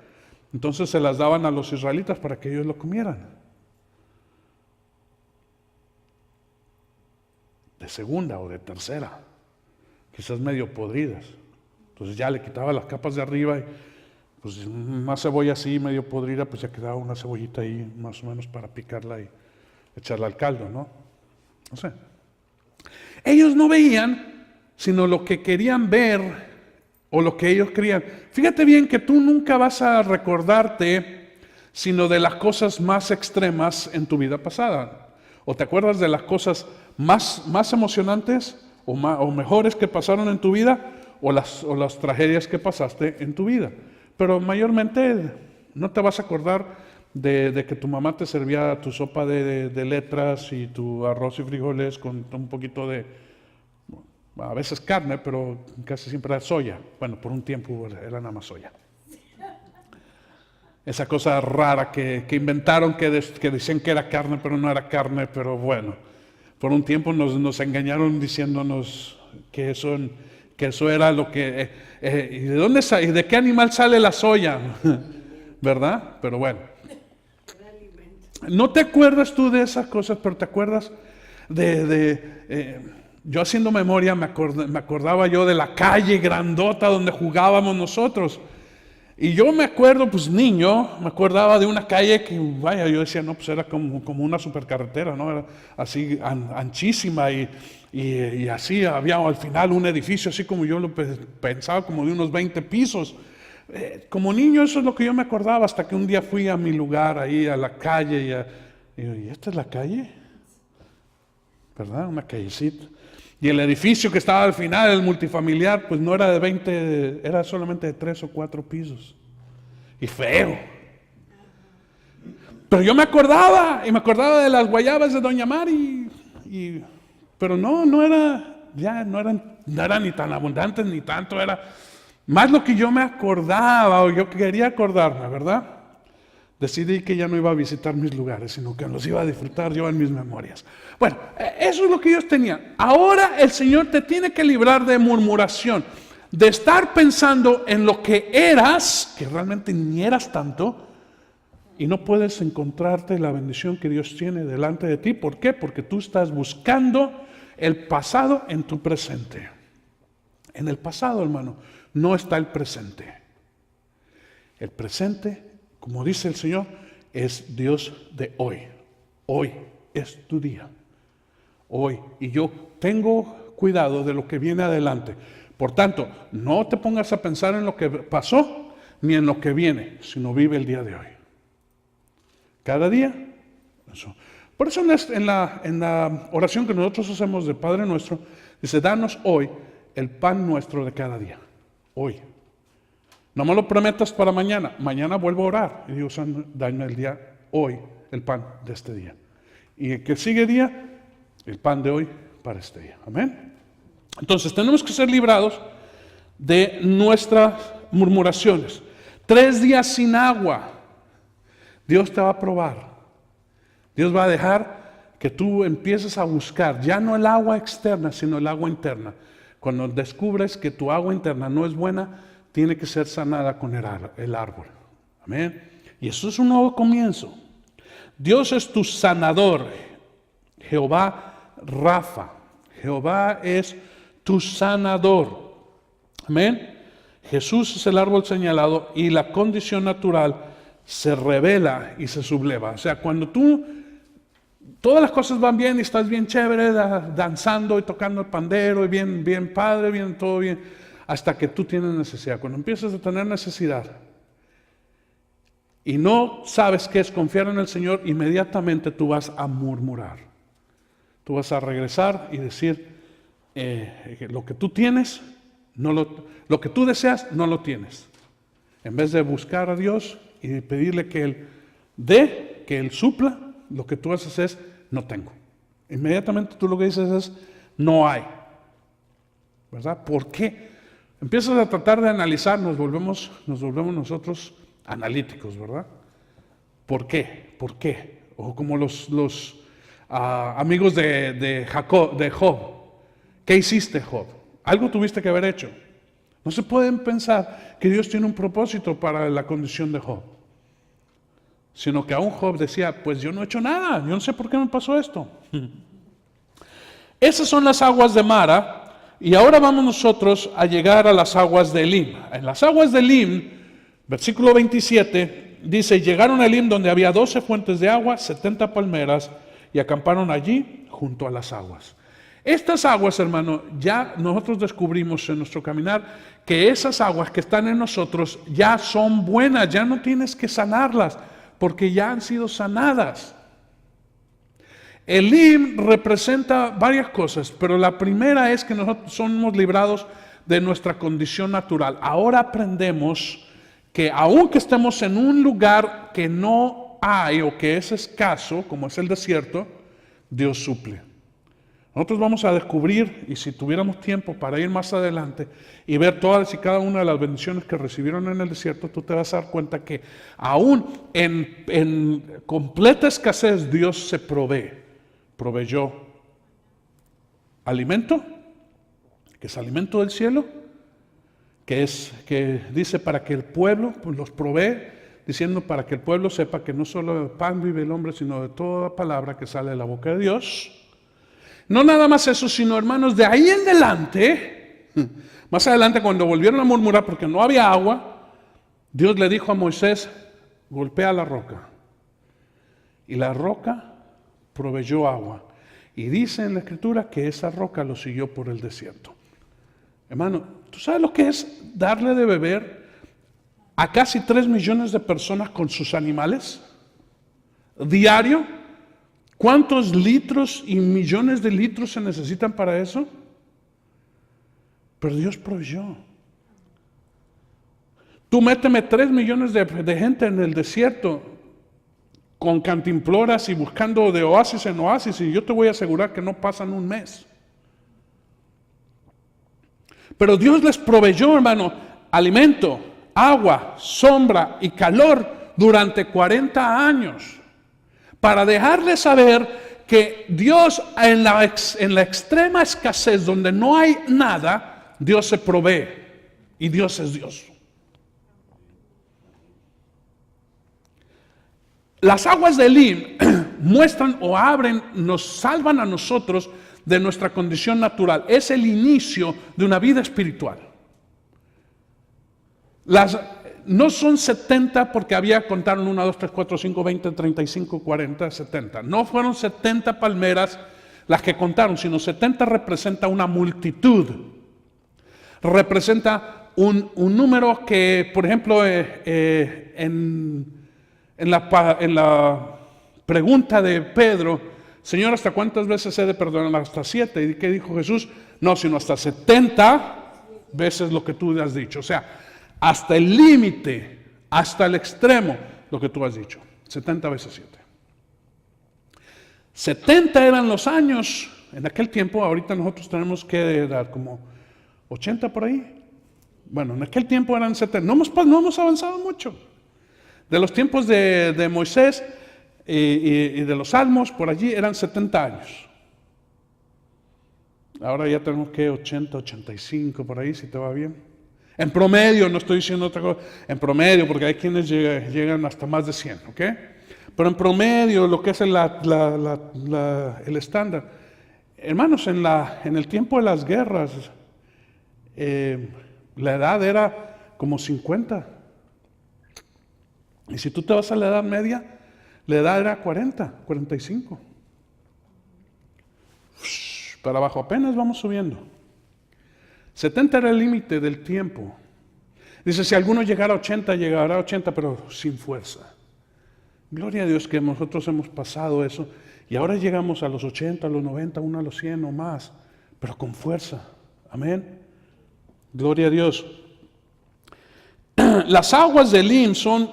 entonces se las daban a los israelitas para que ellos lo comieran. de segunda o de tercera, quizás medio podridas. Entonces ya le quitaba las capas de arriba y pues una cebolla así medio podrida, pues ya quedaba una cebollita ahí más o menos para picarla y echarla al caldo, ¿no? No sé. Ellos no veían sino lo que querían ver o lo que ellos querían. Fíjate bien que tú nunca vas a recordarte sino de las cosas más extremas en tu vida pasada. O te acuerdas de las cosas más emocionantes o mejores que pasaron en tu vida o las tragedias que pasaste en tu vida. Pero mayormente no te vas a acordar de que tu mamá te servía tu sopa de letras y tu arroz y frijoles con un poquito de, a veces carne, pero casi siempre era soya. Bueno, por un tiempo era nada más soya. Esa cosa rara que inventaron que decían que era carne, pero no era carne, pero bueno. Por un tiempo nos engañaron diciéndonos que eso era lo que... ¿y de dónde sale? ¿Y de qué animal sale la soya? ¿Verdad? Pero bueno. No te acuerdas tú de esas cosas, pero te acuerdas yo haciendo memoria me acordaba yo de la calle grandota donde jugábamos nosotros. Y yo me acuerdo, pues niño, me acordaba de una calle que, vaya, yo decía, no, pues era como una supercarretera, ¿no? Era así anchísima y así había al final un edificio, así como yo lo pensaba, como de unos 20 pisos. Como niño eso es lo que yo me acordaba, hasta que un día fui a mi lugar, ahí a la calle, y digo, ¿y esta es la calle? ¿Verdad? Una callecita. Y el edificio que estaba al final, el multifamiliar, pues no era de 20, era solamente de 3 o 4 pisos. Y feo. Pero yo me acordaba, y me acordaba de las guayabas de Doña Mari, pero no eran ni tan abundantes ni tanto, era más lo que yo me acordaba, o yo quería acordarme, ¿verdad? Decidí que ya no iba a visitar mis lugares, sino que los iba a disfrutar yo en mis memorias. Bueno, eso es lo que ellos tenían. Ahora el Señor te tiene que librar de murmuración, de estar pensando en lo que eras, que realmente ni eras tanto, y no puedes encontrarte la bendición que Dios tiene delante de ti. ¿Por qué? Porque tú estás buscando el pasado en tu presente. En el pasado, hermano, no está el presente. El presente, como dice el Señor, es Dios de hoy. Hoy es tu día. Hoy. Y yo tengo cuidado de lo que viene adelante. Por tanto, no te pongas a pensar en lo que pasó ni en lo que viene, sino vive el día de hoy. Cada día. Eso. Por eso en la oración que nosotros hacemos de Padre Nuestro, dice, danos hoy el pan nuestro de cada día. Hoy. No me lo prometas para mañana. Mañana vuelvo a orar. Y digo, dame el día hoy, el pan de este día. Y el que sigue día, el pan de hoy para este día. Amén. Entonces tenemos que ser librados de nuestras murmuraciones. 3 días sin agua. Dios te va a probar. Dios va a dejar que tú empieces a buscar ya no el agua externa, sino el agua interna. Cuando descubres que tu agua interna no es buena, tiene que ser sanada con el árbol. Amén. Y eso es un nuevo comienzo. Dios es tu sanador. Jehová Rafa. Jehová es tu sanador. Amén. Jesús es el árbol señalado y la condición natural se revela y se subleva. O sea, cuando todas las cosas van bien y estás bien chévere, danzando y tocando el pandero y bien padre, bien todo bien, hasta que tú tienes necesidad. Cuando empiezas a tener necesidad y no sabes qué es confiar en el Señor, inmediatamente tú vas a murmurar. Tú vas a regresar y decir, lo que tú tienes, lo que tú deseas, no lo tienes. En vez de buscar a Dios y pedirle que Él dé, que Él supla, lo que tú haces es, no tengo. Inmediatamente tú lo que dices es, no hay. ¿Verdad? ¿Por qué? Empiezas a tratar de analizar, nos volvemos nosotros analíticos, ¿verdad? ¿Por qué? ¿Por qué? O como los amigos de Job. ¿Qué hiciste, Job? Algo tuviste que haber hecho. No se pueden pensar que Dios tiene un propósito para la condición de Job. Sino que aún Job decía, pues yo no he hecho nada, yo no sé por qué me pasó esto. Esas son las aguas de Mara. Y ahora vamos nosotros a llegar a las aguas de Elim. En las aguas de Elim, versículo 27, dice, llegaron a Elim donde había 12 fuentes de agua, 70 palmeras, y acamparon allí junto a las aguas. Estas aguas, hermano, ya nosotros descubrimos en nuestro caminar que esas aguas que están en nosotros ya son buenas, ya no tienes que sanarlas, porque ya han sido sanadas. Elim representa varias cosas, pero la primera es que nosotros somos librados de nuestra condición natural. Ahora aprendemos que aunque estemos en un lugar que no hay o que es escaso, como es el desierto, Dios suple. Nosotros vamos a descubrir, y si tuviéramos tiempo para ir más adelante y ver todas y cada una de las bendiciones que recibieron en el desierto, tú te vas a dar cuenta que aún en completa escasez Dios se proveyó alimento, que es alimento del cielo, que dice para que el pueblo, pues los provee, diciendo para que el pueblo sepa que no solo de pan vive el hombre, sino de toda palabra que sale de la boca de Dios. No nada más eso, sino hermanos, de ahí en adelante, más adelante cuando volvieron a murmurar porque no había agua, Dios le dijo a Moisés, golpea la roca. Y la roca proveyó agua. Y dice en la Escritura que esa roca lo siguió por el desierto. Hermano, ¿tú sabes lo que es darle de beber a casi 3 millones de personas con sus animales? ¿Diario? ¿Cuántos litros y millones de litros se necesitan para eso? Pero Dios proveyó. Tú méteme 3 millones de gente en el desierto con cantimploras y buscando de oasis en oasis, y yo te voy a asegurar que no pasan un mes. Pero Dios les proveyó, hermano, alimento, agua, sombra y calor durante 40 años, para dejarles saber que Dios en la extrema escasez, donde no hay nada, Dios se provee, y Dios es Dios. Las aguas de Elim muestran o abren, nos salvan a nosotros de nuestra condición natural. Es el inicio de una vida espiritual. No son 70 porque contaron 1, 2, 3, 4, 5, 20, 35, 40, 70. No fueron 70 palmeras las que contaron, sino 70 representa una multitud. Representa un número que, por ejemplo, en la pregunta de Pedro, Señor, ¿hasta cuántas veces he de perdonar? Hasta 7. ¿Y qué dijo Jesús? No, sino hasta 70 veces lo que tú has dicho. O sea, hasta el límite, hasta el extremo, lo que tú has dicho. 70 veces 7. 70 eran los años en aquel tiempo. Ahorita nosotros tenemos que dar como 80 por ahí. Bueno, en aquel tiempo eran 70. No hemos avanzado mucho. De los tiempos de Moisés y de los salmos, por allí eran 70 años. Ahora ya tenemos que 80, 85 por ahí, si te va bien. En promedio, no estoy diciendo otra cosa, en promedio, porque hay quienes llegan hasta más de 100, ¿ok? Pero en promedio, lo que es el estándar. Hermanos, en el tiempo de las guerras, la edad era como 50. Y si tú te vas a la edad media, la edad era 40, 45. Para abajo, apenas vamos subiendo. 70 era el límite del tiempo. Dice, si alguno llegara a 80, llegará a 80, pero sin fuerza. Gloria a Dios que nosotros hemos pasado eso. Y ahora llegamos a los 80, a los 90, uno a los 100 o más, pero con fuerza. Amén. Gloria a Dios. Las aguas de Elim son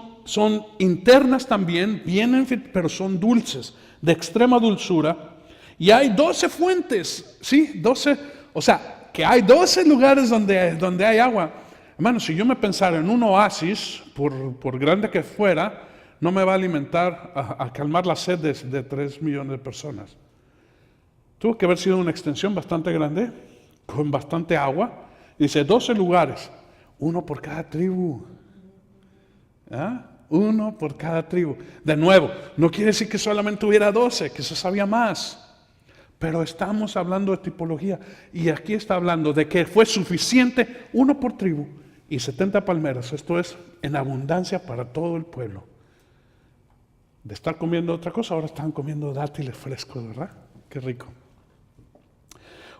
internas también, vienen, pero son dulces, de extrema dulzura. Y hay 12 fuentes, ¿sí? 12, o sea, que hay 12 lugares donde hay agua. Hermano, si yo me pensara en un oasis, por grande que fuera, no me va a alimentar, a calmar la sed de 3 millones de personas. Tuvo que haber sido una extensión bastante grande, con bastante agua. Dice 12 lugares, uno por cada tribu. ¿Ah? Uno por cada tribu. De nuevo, no quiere decir que solamente hubiera 12, que se sabía más. Pero estamos hablando de tipología. Y aquí está hablando de que fue suficiente 1 por tribu y 70 palmeras. Esto es en abundancia para todo el pueblo. De estar comiendo otra cosa, ahora están comiendo dátiles frescos, ¿verdad? Qué rico.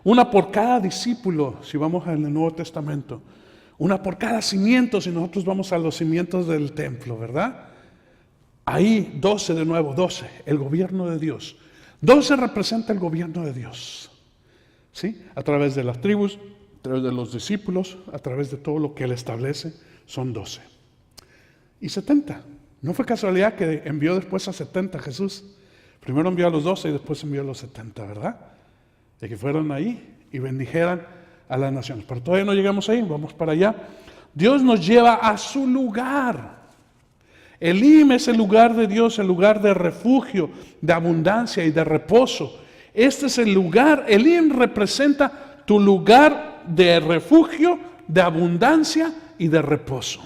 1 por cada discípulo, si vamos al Nuevo Testamento. 1 por cada cimiento, si nosotros vamos a los cimientos del templo, ¿verdad? Ahí 12 de nuevo, 12, el gobierno de Dios. 12 representa el gobierno de Dios, ¿sí? A través de las tribus, a través de los discípulos, a través de todo lo que Él establece, son 12. Y 70. No fue casualidad que envió después a 70 Jesús. Primero envió a los 12 y después envió a los 70, ¿verdad? De que fueron ahí y bendijeran a las naciones. Pero todavía no llegamos ahí, vamos para allá. Dios nos lleva a su lugar. Elim es el lugar de Dios, el lugar de refugio, de abundancia y de reposo. Este es el lugar, Elim representa tu lugar de refugio, de abundancia y de reposo.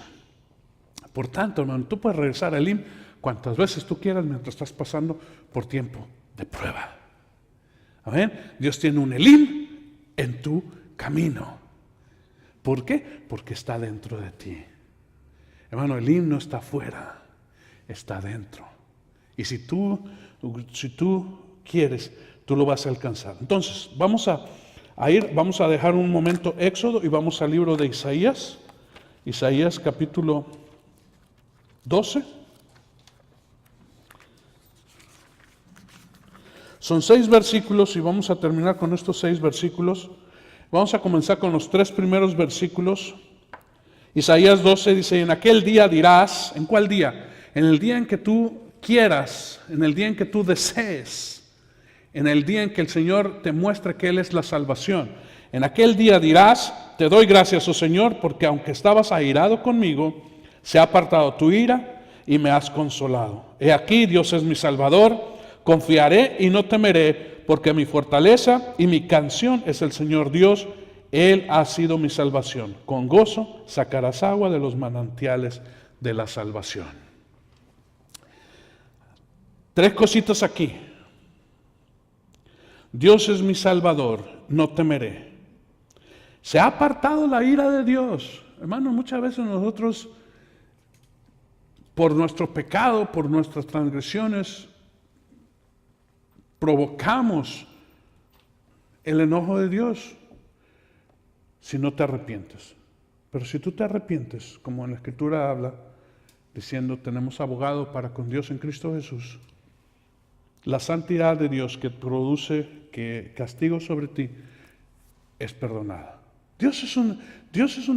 Por tanto, hermano, tú puedes regresar a Elim cuantas veces tú quieras mientras estás pasando por tiempo de prueba. Amén. Dios tiene un Elim en tu camino. ¿Por qué? Porque está dentro de ti. Hermano, Elim no está afuera, está dentro. Y si tú quieres, tú lo vas a alcanzar. Entonces, vamos a dejar un momento Éxodo y vamos al libro de Isaías. Isaías capítulo 12. Son 6 versículos y vamos a terminar con estos 6 versículos. Vamos a comenzar con los 3 primeros versículos. Isaías 12 dice, en aquel día dirás, ¿en cuál día? En el día en que tú quieras, en el día en que tú desees, en el día en que el Señor te muestre que Él es la salvación. En aquel día dirás, te doy gracias, oh Señor, porque aunque estabas airado conmigo, se ha apartado tu ira y me has consolado. He aquí, Dios es mi Salvador, confiaré y no temeré, porque mi fortaleza y mi canción es el Señor Dios. Él ha sido mi salvación. Con gozo sacarás agua de los manantiales de la salvación. 3 cositas aquí. Dios es mi Salvador, no temeré. Se ha apartado la ira de Dios. Hermano, muchas veces nosotros, por nuestro pecado, por nuestras transgresiones, provocamos el enojo de Dios. Si no te arrepientes. Pero si tú te arrepientes, como en la Escritura habla, diciendo, tenemos abogado para con Dios en Cristo Jesús, la santidad de Dios que produce que castigo sobre ti es perdonada. Dios es un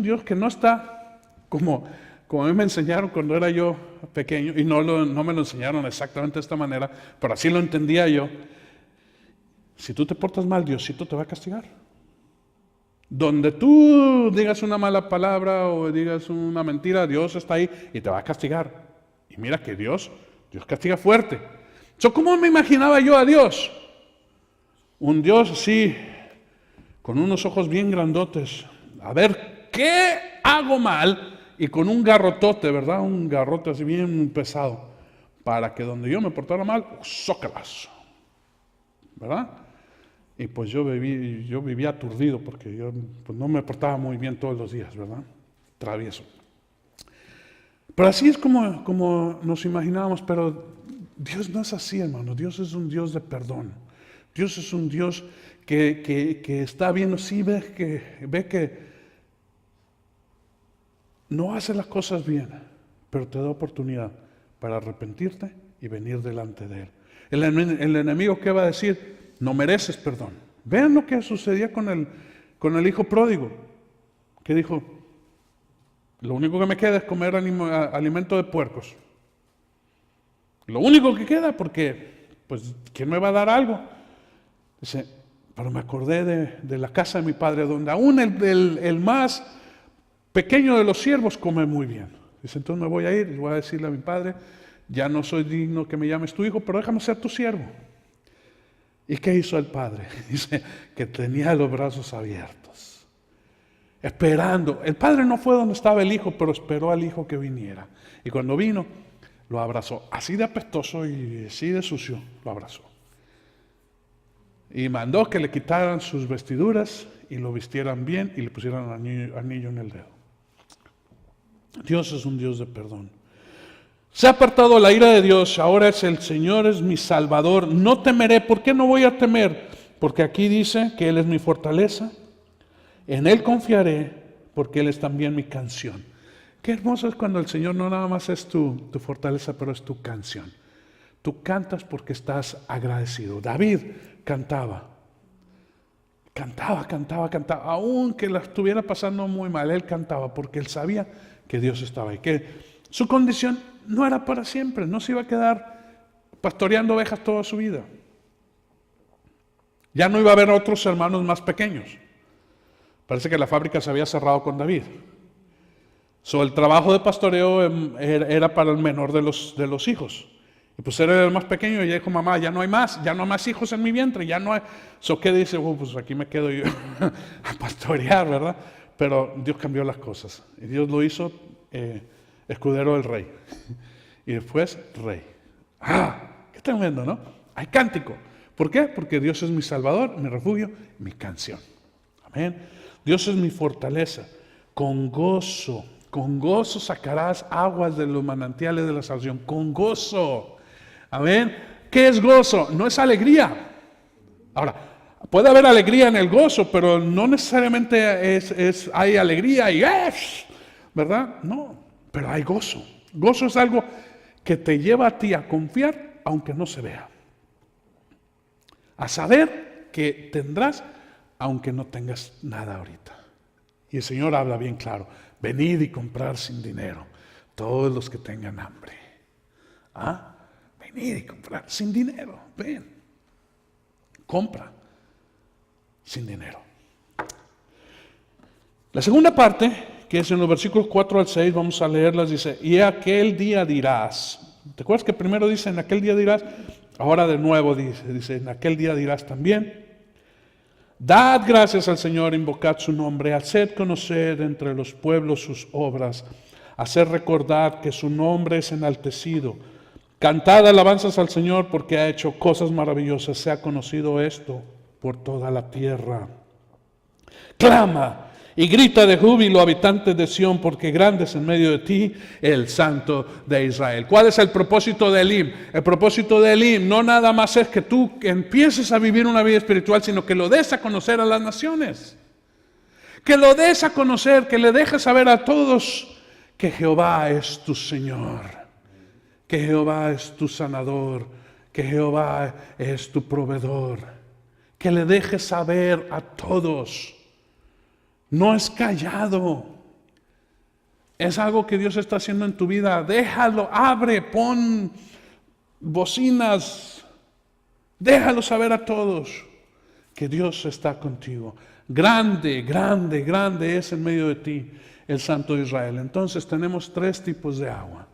Dios que no está como a mí me enseñaron cuando era yo pequeño, y no me lo enseñaron exactamente de esta manera, pero así lo entendía yo. Si tú te portas mal, Diosito te va a castigar. Donde tú digas una mala palabra o digas una mentira, Dios está ahí y te va a castigar. Y mira que Dios castiga fuerte. ¿Cómo me imaginaba yo a Dios? Un Dios así, con unos ojos bien grandotes. A ver, ¿qué hago mal? Y con un garrotote, ¿verdad? Un garrote así bien pesado. Para que donde yo me portara mal, zócalas. ¿Verdad? Y pues yo vivía aturdido porque yo pues no me portaba muy bien todos los días, ¿verdad? Travieso. Pero así es como nos imaginábamos, pero Dios no es así, hermano. Dios es un Dios de perdón. Dios es un Dios que está viendo, sí ve que no hace las cosas bien, pero te da oportunidad para arrepentirte y venir delante de Él. El enemigo, ¿qué va a decir? No mereces perdón. Vean lo que sucedía con el hijo pródigo, que dijo, lo único que me queda es comer alimento de puercos. Lo único que queda, porque, pues, ¿quién me va a dar algo? Dice, pero me acordé de la casa de mi padre, donde aún el más pequeño de los siervos come muy bien. Dice, entonces me voy a ir y voy a decirle a mi padre, ya no soy digno que me llames tu hijo, pero déjame ser tu siervo. ¿Y qué hizo el padre? Dice que tenía los brazos abiertos, esperando. El padre no fue donde estaba el hijo, pero esperó al hijo que viniera. Y cuando vino, lo abrazó. Así de apestoso y así de sucio, lo abrazó. Y mandó que le quitaran sus vestiduras y lo vistieran bien y le pusieran anillo en el dedo. Dios es un Dios de perdón. Se ha apartado la ira de Dios, ahora es el Señor, es mi Salvador. No temeré. ¿Por qué no voy a temer? Porque aquí dice que Él es mi fortaleza. En Él confiaré, porque Él es también mi canción. Qué hermoso es cuando el Señor no nada más es tu fortaleza, pero es tu canción. Tú cantas porque estás agradecido. David cantaba. Aunque la estuviera pasando muy mal, él cantaba porque él sabía que Dios estaba ahí. Que su condición no era para siempre, no se iba a quedar pastoreando ovejas toda su vida. Ya no iba a haber otros hermanos más pequeños. Parece que la fábrica se había cerrado con David. El trabajo de pastoreo era para el menor de los hijos. Y pues era el más pequeño y ella dijo, mamá, ya no hay más hijos en mi vientre, ya no hay. ¿Qué dice? Pues aquí me quedo yo a pastorear, ¿verdad? Pero Dios cambió las cosas. Y Dios lo hizo escudero del rey. Y después rey. ¡Qué tremendo!, ¿no? Hay cántico. ¿Por qué? Porque Dios es mi Salvador, mi refugio, mi canción. Amén. Dios es mi fortaleza. Con gozo sacarás aguas de los manantiales de la salvación. Con gozo. Amén. ¿Qué es gozo? No es alegría. Ahora, puede haber alegría en el gozo, pero no necesariamente hay alegría y ¿verdad? No, pero hay gozo. Gozo es algo que te lleva a ti a confiar, aunque no se vea. A saber que tendrás, aunque no tengas nada ahorita. Y el Señor habla bien claro. Venid y comprar sin dinero, todos los que tengan hambre. Venid y comprar sin dinero. Ven, compra sin dinero. La segunda parte, que es en los versículos 4 al 6, vamos a leerlas, dice, y aquel día dirás. ¿Te acuerdas que primero dice, en aquel día dirás? Ahora de nuevo dice, en aquel día dirás también. Dad gracias al Señor, invocad su nombre, haced conocer entre los pueblos sus obras, haced recordar que su nombre es enaltecido. Cantad alabanzas al Señor porque ha hecho cosas maravillosas, se ha conocido esto por toda la tierra. Clama y grita de júbilo, habitantes de Sión, porque grande es en medio de ti el Santo de Israel. ¿Cuál es el propósito de Elim? El propósito de Elim no nada más es que tú empieces a vivir una vida espiritual, sino que lo des a conocer a las naciones. Que lo des a conocer, que le dejes saber a todos que Jehová es tu Señor, que Jehová es tu sanador, que Jehová es tu proveedor. Que le dejes saber a todos. No es callado. Es algo que Dios está haciendo en tu vida. Déjalo, abre, pon bocinas. Déjalo saber a todos que Dios está contigo. Grande, grande, grande es en medio de ti el Santo de Israel. Entonces tenemos 3 tipos de agua.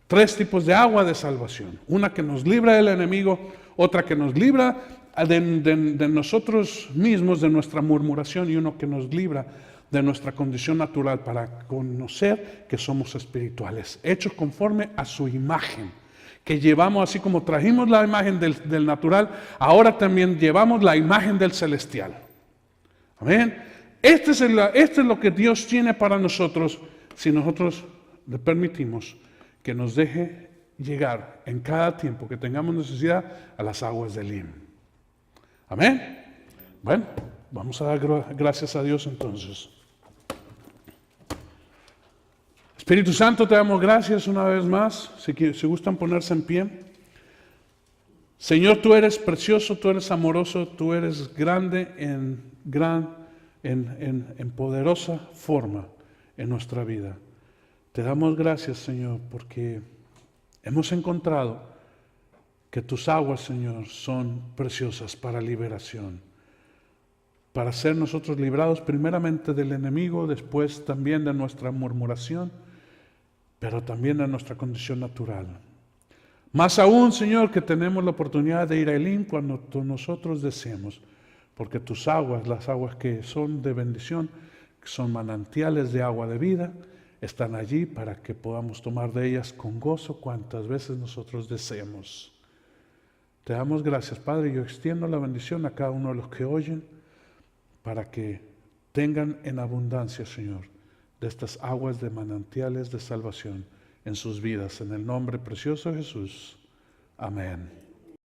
3 tipos de agua de salvación. Una que nos libra del enemigo, otra que nos libra de nosotros mismos, de nuestra murmuración, y uno que nos libra de nuestra condición natural para conocer que somos espirituales, hechos conforme a su imagen, que llevamos, así como trajimos la imagen del natural, ahora también llevamos la imagen del celestial. Amén. Este es lo que Dios tiene para nosotros si nosotros le permitimos que nos deje llegar en cada tiempo que tengamos necesidad a las aguas del Elim. Amén. Bueno, vamos a dar gracias a Dios entonces. Espíritu Santo, te damos gracias una vez más. Si gustan ponerse en pie. Señor, tú eres precioso, tú eres amoroso, tú eres grande en poderosa forma en nuestra vida. Te damos gracias, Señor, porque hemos encontrado que tus aguas, Señor, son preciosas para liberación, para ser nosotros librados primeramente del enemigo, después también de nuestra murmuración, pero también de nuestra condición natural. Más aún, Señor, que tenemos la oportunidad de ir a Elim cuando nosotros deseemos, porque tus aguas, las aguas que son de bendición, que son manantiales de agua de vida, están allí para que podamos tomar de ellas con gozo cuantas veces nosotros deseemos. Te damos gracias, Padre. Yo extiendo la bendición a cada uno de los que oyen para que tengan en abundancia, Señor, de estas aguas de manantiales de salvación en sus vidas. En el nombre precioso de Jesús. Amén.